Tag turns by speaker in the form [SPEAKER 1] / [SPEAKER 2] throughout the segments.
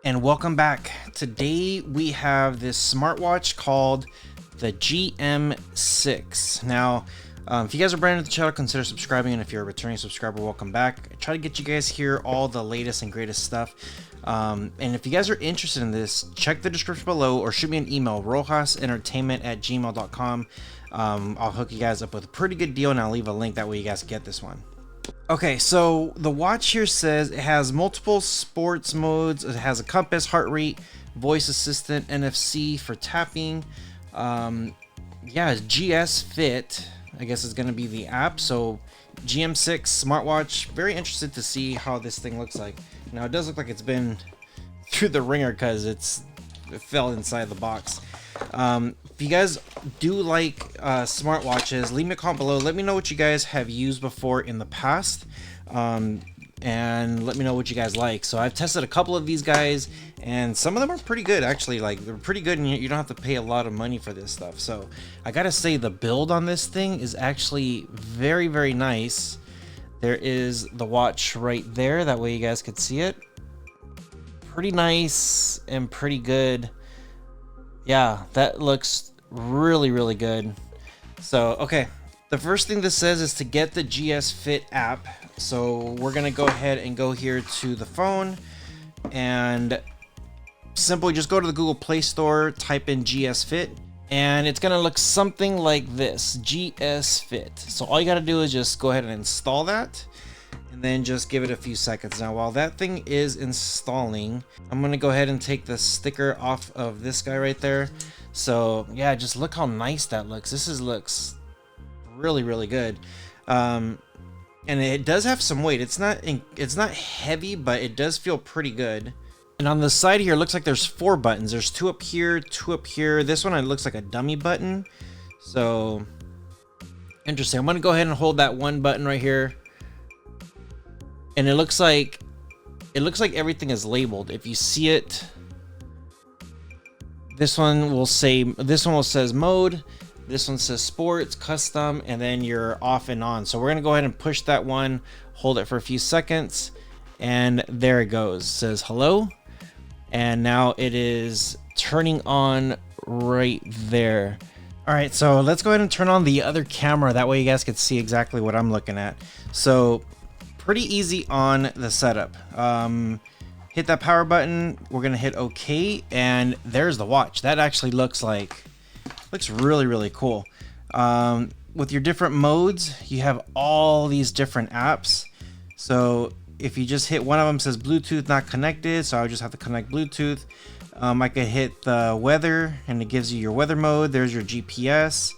[SPEAKER 1] And welcome back. Today we have this smartwatch called the GM6. Now, if you guys are brand new to the channel, consider subscribing, and if you're a returning subscriber, welcome back. I try to get you guys here all the latest and greatest stuff. And if you guys are interested in this, check the description below or shoot me an email, rohasentertainment@gmail.com. I'll hook you guys up with a pretty good deal, and I'll leave a link, that way you guys get this one. Okay, so the watch here says it has multiple sports modes. It has a compass, heart rate, voice assistant, NFC for tapping. Yeah, GS Fit, I guess, is going to be the app. So GM6 smartwatch. Very interested to see how this thing looks like. Now, it does look like it's been through the ringer because it fell inside the box. If you guys do like smartwatches, leave me a comment below. Let me know what you guys have used before in the past, and let me know what you guys like. So I've tested a couple of these guys, and some of them are pretty good, actually. Like, they're pretty good, and you don't have to pay a lot of money for this stuff. So I gotta say, the build on this thing is actually very, very nice. There is the watch right there, that way you guys could see it. Pretty nice and pretty good. Yeah, that looks really, really good. So, okay, the first thing this says is to get the GS Fit app. So we're gonna go ahead and go here to the phone, and simply just go to the Google Play Store, type in GS Fit, and it's gonna look something like this, GS Fit. So all you gotta do is just go ahead and install that, and then just give it a few seconds. Now, while that thing is installing, I'm gonna go ahead and take the sticker off of this guy right there. So yeah, just look how nice that looks. Looks really, really good. And it does have some weight. It's not heavy, but it does feel pretty good. And on the side here, it looks like there's 4 buttons. There's 2 up here, 2 up here. This one, it looks like a dummy button. So interesting. I'm gonna go ahead and hold that one button right here. And it looks like everything is labeled. If you see it, this one will says mode, this one says sports, custom, and then you're off and on. So we're gonna go ahead and push that one, hold it for a few seconds, and there it goes. It says hello, and now it is turning on right there. All right, so let's go ahead and turn on the other camera. That way you guys can see exactly what I'm looking at. So pretty easy on the setup. Hit that power button. We're gonna hit OK, and there's the watch. That actually looks really, really cool. With your different modes, you have all these different apps. So if you just hit one of them, says Bluetooth not connected, so I would just have to connect Bluetooth. I could hit the weather, and it gives you your weather mode. There's your GPS.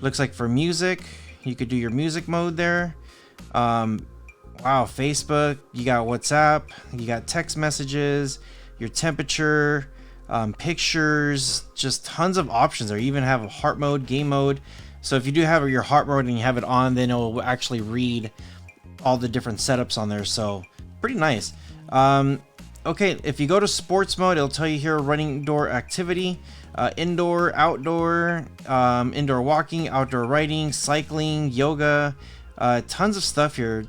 [SPEAKER 1] Looks like for music, you could do your music mode there. Wow, Facebook, you got WhatsApp, you got text messages, your temperature, pictures, just tons of options. Or you even have a heart mode, game mode. So if you do have your heart mode and you have it on, then it will actually read all the different setups on there. So pretty nice. Okay, if you go to sports mode, it'll tell you here running indoor activity, indoor, outdoor, indoor walking, outdoor riding, cycling, yoga, tons of stuff here.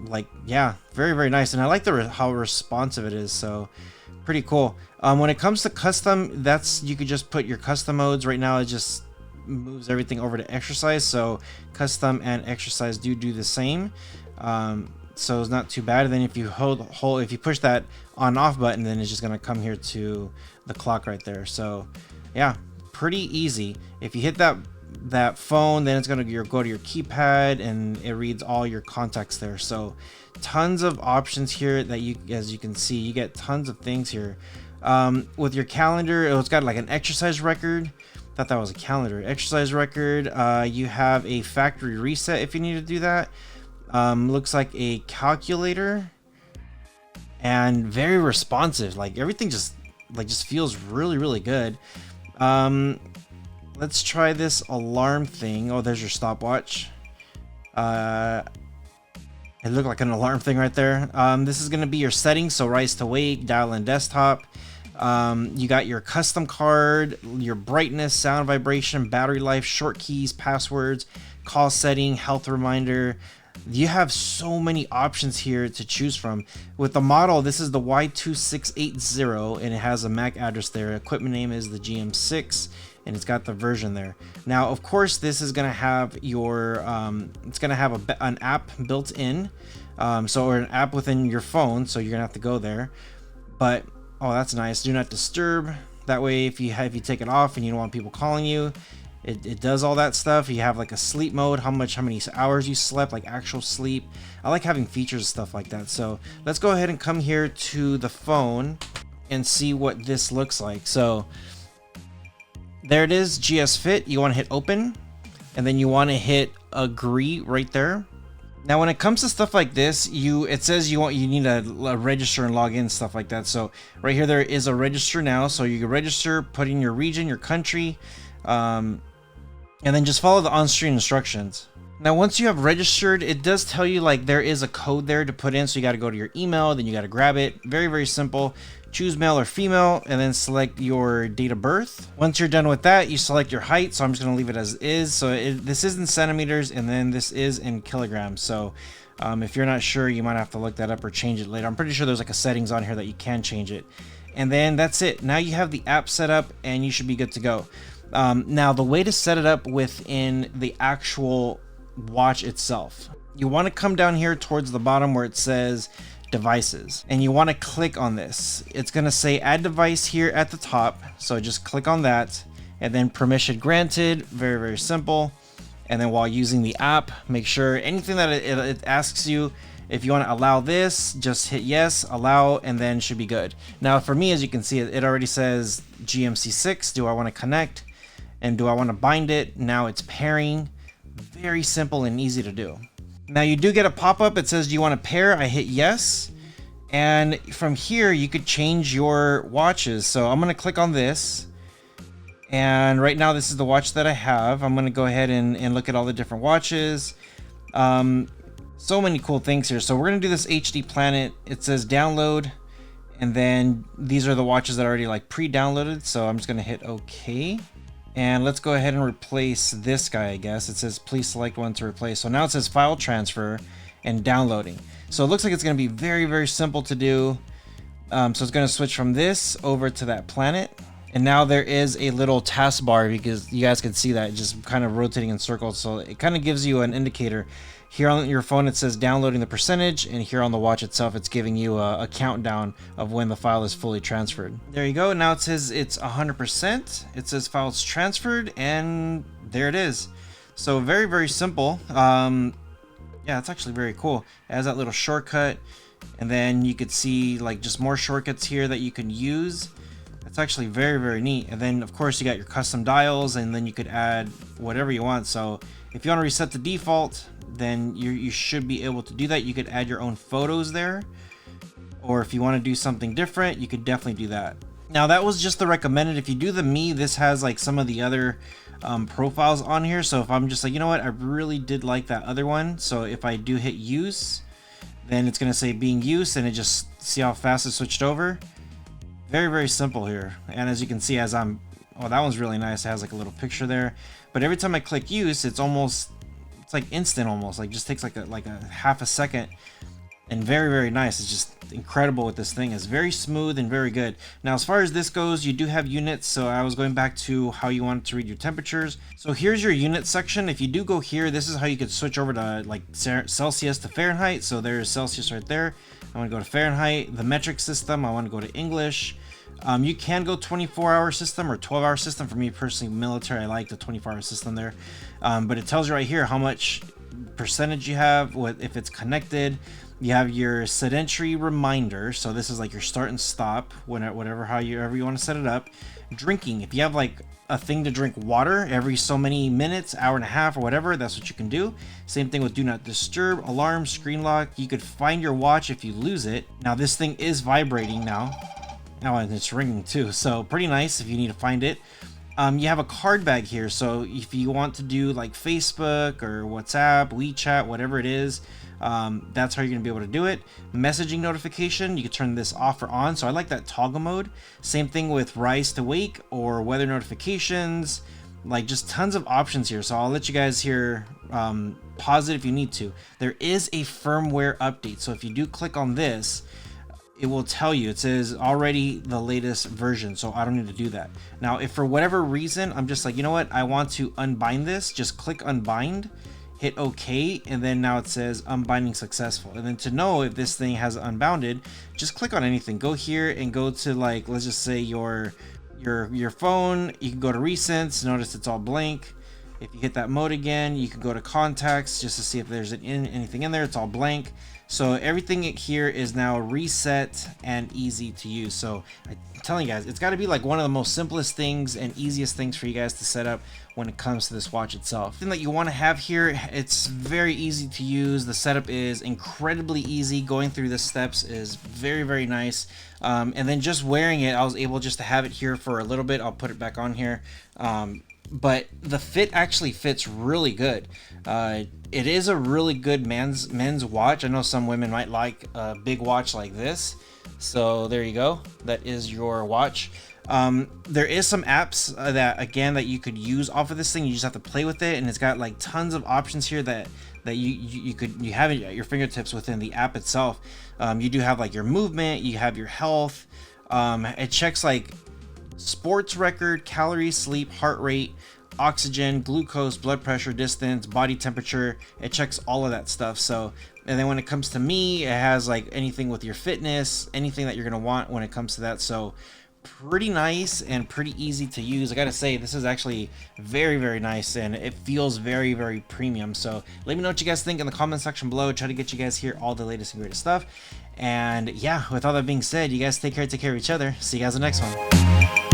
[SPEAKER 1] Like, yeah, very, very nice. And I like how responsive it is. So pretty cool. When it comes to custom, you could just put your custom modes. Right now it just moves everything over to exercise, so custom and exercise do the same. So it's not too bad. And then if you if you push that on off button, then it's just gonna come here to the clock right there. So yeah, pretty easy. If you hit that phone, then it's gonna go to your keypad, and it reads all your contacts there. So tons of options here that as you can see, you get tons of things here. With your calendar, it's got like an exercise record. Thought that was a calendar. Exercise record. You have a factory reset if you need to do that. Looks like a calculator, and very responsive. Like, everything just feels really, really good. Let's try this alarm thing. Oh, there's your stopwatch. It looked like an alarm thing right there. This is going to be your settings. So rise to wake, dial in desktop. You got your custom card, your brightness, sound vibration, battery life, short keys, passwords, call setting, health reminder. You have so many options here to choose from. With the model, this is the Y2680, and it has a MAC address there. Equipment name is the GM6, and it's got the version there. Now, of course, this is going to have your, it's going to have an app built in, or an app within your phone, so you're going to have to go there. But, oh, that's nice. Do not disturb. That way, if you take it off and you don't want people calling you, it does all that stuff. You have like a sleep mode, how many hours you slept, like actual sleep. I like having features and stuff like that. So let's go ahead and come here to the phone and see what this looks like. So there it is, GS Fit. You want to hit open, and then you want to hit agree right there. Now, when it comes to stuff like this, it says you need to register and log in, stuff like that. So right here, there is a register now. So you can register, put in your region, your country, and then just follow the on-screen instructions. Now, once you have registered, it does tell you like there is a code there to put in. So you got to go to your email, then you got to grab it. Very, very simple. Choose male or female, and then select your date of birth. Once you're done with that, you select your height. So I'm just going to leave it as is. So this is in centimeters, and then this is in kilograms. So if you're not sure, you might have to look that up or change it later. I'm pretty sure there's like a settings on here that you can change it. And then that's it. Now you have the app set up, and you should be good to go. Now, the way to set it up within the actual watch itself, you want to come down here towards the bottom where it says devices, and you want to click on this. It's going to say add device here at the top, so just click on that, and then permission granted. Very, very simple. And then while using the app, make sure anything that it asks you, if you want to allow this, just hit yes, allow, and then should be good. Now for me, as you can see, it already says GM6. Do I want to connect, and do I want to bind it? Now it's pairing. Very simple and easy to do. Now you do get a pop-up. It says, do you want to pair? I hit yes. And from here, you could change your watches. So I'm going to click on this. And right now, this is the watch that I have. I'm going to go ahead and look at all the different watches. So many cool things here. So we're going to do this HD Planet. It says download. And then these are the watches that are already like pre-downloaded. So I'm just going to hit OK. And let's go ahead and replace this guy, I guess. It says, please select one to replace. So now it says file transfer and downloading. So it looks like it's going to be very, very simple to do. So it's going to switch from this over to that planet. And now there is a little taskbar, because you guys can see that just kind of rotating in circles. So it kind of gives you an indicator. Here on your phone, it says downloading the percentage, and here on the watch itself, it's giving you a countdown of when the file is fully transferred. There you go. Now it says it's 100%. It says files transferred, and there it is. So very, very simple. Yeah, it's actually very cool. It has that little shortcut, and then you could see like just more shortcuts here that you can use. It's actually very, very neat. And then of course you got your custom dials, and then you could add whatever you want. So if you want to reset the default, then you should be able to do that. You could add your own photos there, or if you want to do something different, you could definitely do that. Now that was just the recommended. If you do the Me, this has like some of the other profiles on here. So if I'm just like, you know what, I really did like that other one. So if I do hit use, then it's going to say being used, and it just, see how fast it switched over. Very, very simple here. And as you can see, oh, that one's really nice. It has like a little picture there, but every time I click use, it's like instant, almost like just takes like a half a second, and very, very nice. It's just incredible with this thing. It's very smooth and very good. Now, as far as this goes, you do have units. So I was going back to how you want to read your temperatures. So here's your unit section. If you do go here, this is how you could switch over to like Celsius to Fahrenheit. So there's Celsius right there. I want to go to Fahrenheit. The metric system, I want to go to English. You can go 24-hour system or 12-hour system. For me personally, military, I like the 24-hour system there. But it tells you right here how much percentage you have, if it's connected. You have your sedentary reminder. So this is like your start and stop, however you want to set it up. Drinking, if you have like a thing to drink water every so many minutes, hour and a half or whatever, that's what you can do. Same thing with do not disturb, alarm, screen lock. You could find your watch if you lose it. Now this thing is vibrating now. Oh, and it's ringing too, so pretty nice if you need to find it. You have a card bag here, so if you want to do like Facebook or WhatsApp, WeChat, whatever it is, that's how you're gonna be able to do it. Messaging notification, you can turn this off or on, so I like that toggle mode. Same thing with rise to wake or weather notifications. like just tons of options here. So I'll let you guys here pause it if you need to. There is a firmware update, so if you do click on this, it will tell you, it says already the latest version, so I don't need to do that. Now if for whatever reason I'm just like, you know what, I want to unbind this, just click unbind, hit OK, and then now it says unbinding successful. And then to know if this thing has unbounded, just click on anything. Go here and go to, like, let's just say your phone. You can go to recents, notice it's all blank. If you hit that mode again, you can go to contacts just to see if there's anything in there. It's all blank. So everything here is now reset and easy to use. So I'm telling you guys, it's got to be like one of the most simplest things and easiest things for you guys to set up when it comes to this watch itself. The thing that you want to have here, it's very easy to use. The setup is incredibly easy. Going through the steps is very, very nice. And then just wearing it, I was able just to have it here for a little bit. I'll put it back on here. But the fit actually fits really good. It is a really good men's watch. I know some women might like a big watch like this. So there you go. That is your watch. There is some apps that you could use off of this thing. You just have to play with it, and it's got like tons of options here that you have at your fingertips within the app itself. You do have like your movement, you have your health. It checks like sports record, calories, sleep, heart rate, oxygen, glucose, blood pressure, distance, body temperature. It checks all of that stuff. So, and then when it comes to me, it has like anything with your fitness, anything that you're gonna want when it comes to that. So pretty nice and pretty easy to use. I gotta say, this is actually very, very nice, and it feels very, very premium. So let me know what you guys think in the comment section below. Try to get you guys here all the latest and greatest stuff. And yeah, with all that being said, you guys take care of each other. See you guys in the next one.